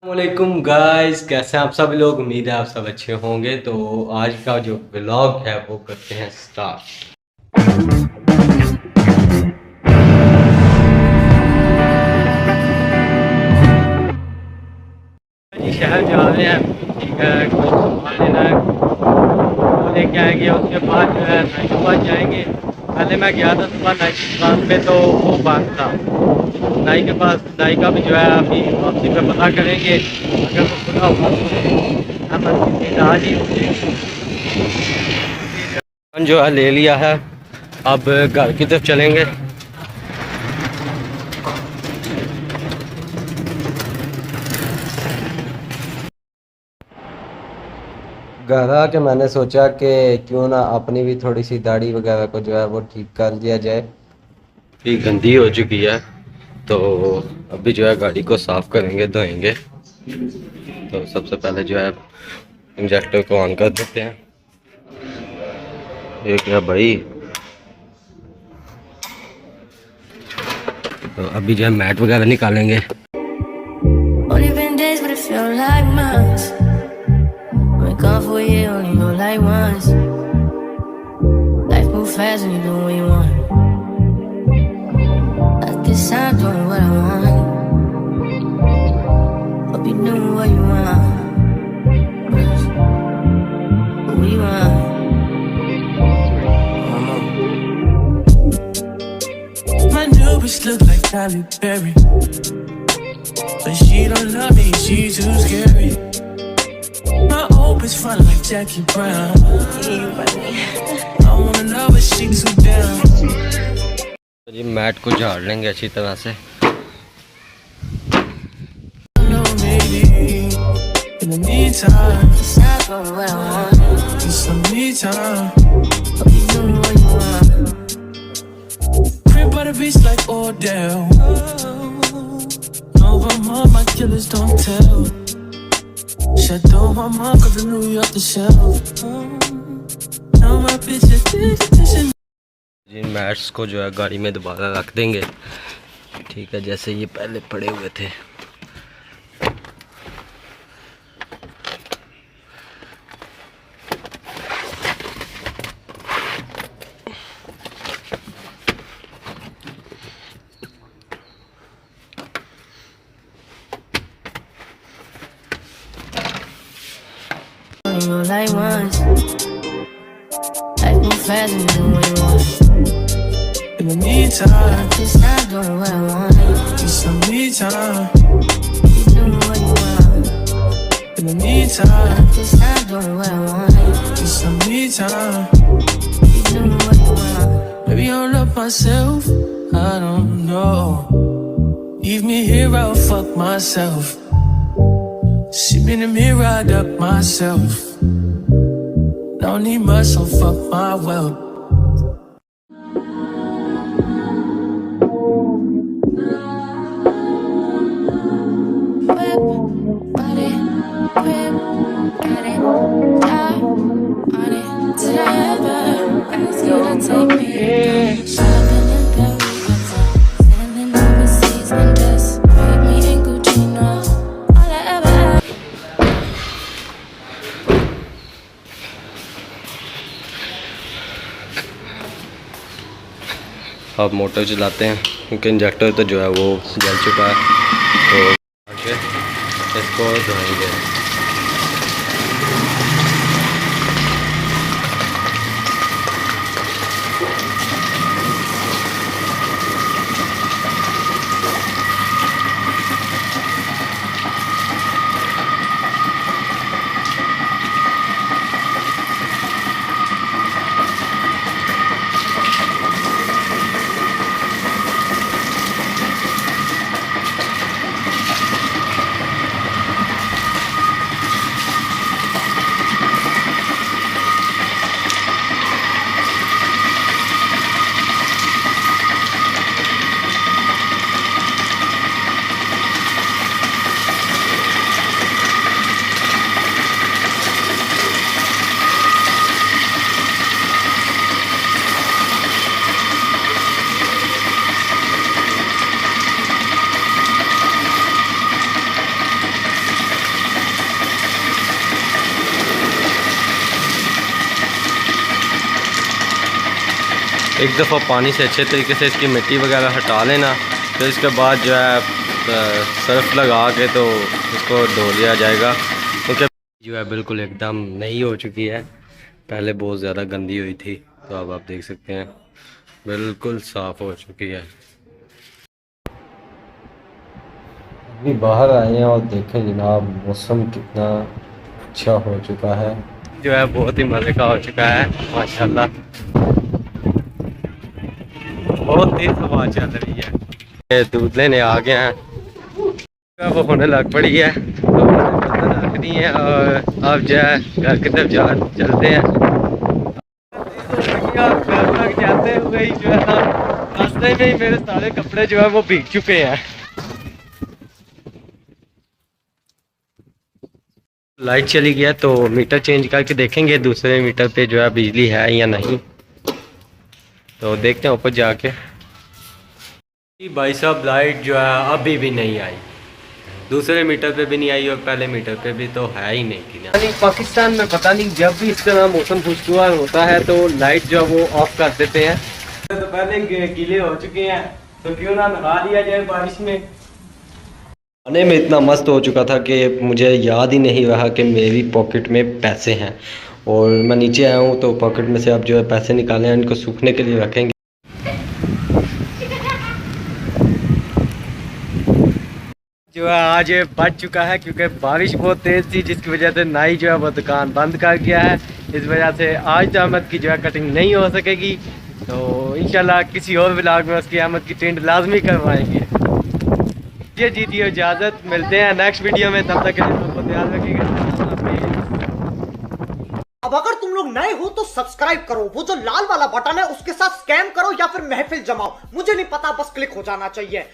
अस्सलाम वालेकुम गाइस, कैसे हैं आप सब लोग। उम्मीद है आप सब अच्छे होंगे। तो आज का जो व्लॉग है वो करते हैं स्टार्ट। शहर जा रहे हैं, ठीक है, कुछ सामान लेना है, वो लेके आएंगे। उसके बाद जो है नाई के पास जाएंगे। पहले मैं गया था सुबह नाई की दुकान पे, तो वो बंद था। नाई के पास नाई का भी जो है अभी वापसी पे पता करेंगे, अगर वो खुला हुआ तो आज ही जो है ले लिया है। अब घर की तरफ चलेंगे। घर आके मैंने सोचा कि क्यों ना अपनी भी थोड़ी सी दाढ़ी वगैरह को जो है वो ठीक कर लिया जाए। भी गंदी हो चुकी है, तो अभी जो है गाड़ी को साफ़ करेंगे, धोएंगे। तो सबसे पहले जो है इंजेक्टर को ऑन कर देते हैं। ये क्या भाई, तो अभी जो है मैट वगैरह निकालेंगे। Gone for a year, only know like once. Life move fast when you do what you want. At this time, doing what I want. Hope you doing what you want. What you want. My new bitch look like Tyler Perry, but she don't love me, she too scary. My old bitch fun like Jackie Brown. I wanna know if she too down. जी mat को झाड़ लेंगे अच्छी तरह से। Shadow my mom cause I knew you off the shelf. Now my bitch is attention. जिन mats को जो है गाड़ी में दोबारा रख देंगे, ठीक है, जैसे ये पहले पड़े हुए थे। Like once, life move fast and you do what you want. In the meantime, just not doing what I want. Need some me time. You doing what you want. In the meantime, just not doing what I want. Need some me time. You doing what you want. Maybe I love myself, I don't know. Leave me here, I'll fuck myself. See me in the mirror, I duck myself. Don't need much, so fuck my wealth. Whip, body, whip, got it, die on it. Did I ever ask you to take me shopping in Paris, sailing overseas and just put me in Gucci, no. अब motor चलाते हैं, क्योंकि injector तो जो है वो जल चुका है। तो आगे इसको धोएंगे। एक दफ़ा पानी से अच्छे तरीके से इसकी मिट्टी वगैरह हटा लेना, फिर इसके बाद जो है सर्फ लगा के तो इसको धो लिया जाएगा, क्योंकि जो है बिल्कुल एकदम नई हो चुकी है, पहले बहुत ज़्यादा गंदी हुई थी। तो अब आप देख सकते हैं बिल्कुल साफ़ हो चुकी है। अभी बाहर आए हैं और देखें जनाब मौसम कितना अच्छा हो चुका है, जो है बहुत ही मज़े का हो चुका है माशाल्लाह, बहुत तेज़ हवा चल रही है। दूध लेने आ गए हैं, वो होने लग पड़ी है तो रख दी है और अब जो है घर की तरफ चलते हैं। घर तक जाते हुए ही जो है ना रास्ते में ही मेरे सारे कपड़े जो है वो भीग चुके हैं। लाइट चली गया तो मीटर चेंज करके देखेंगे दूसरे मीटर पे जो है बिजली है या नहीं, तो देखते हैं ऊपर जाके। भाई साहब लाइट जो है अभी भी नहीं आई, दूसरे मीटर पे भी नहीं आई और पहले मीटर पे भी तो है ही नहीं थी। पाकिस्तान में पता नहीं जब भी इस तरह मौसम खुशगवार होता है तो लाइट जो है वो ऑफ कर देते हैं। तो पहले गीले हो चुके हैं तो क्यों ना नहा लिया जाए बारिश में। खाने में इतना मस्त हो चुका था कि मुझे याद ही नहीं रहा कि मेरी पॉकेट में पैसे हैं, और मैं नीचे आया हूँ तो पॉकेट में से अब जो है पैसे निकाले हैं, इनको सूखने के लिए रखेंगे। जो है आज बच चुका है क्योंकि बारिश बहुत तेज़ थी, जिसकी वजह से नाई जो है वो दुकान बंद कर गया है। इस वजह से आज तो अहमद की जो है कटिंग नहीं हो सकेगी, तो इंशाल्लाह किसी और व्लॉग में उसकी अहमद की टेंट लाजमी करवाएंगे। जी दीजिए इजाज़त, मिलते हैं नेक्स्ट वीडियो में, तब तक के लिए सबको ध्यान रखिएगा। अब अगर तुम लोग नए हो तो सब्सक्राइब करो, वो जो लाल वाला बटन है उसके साथ स्कैम करो या फिर महफिल जमाओ, मुझे नहीं पता, बस क्लिक हो जाना चाहिए।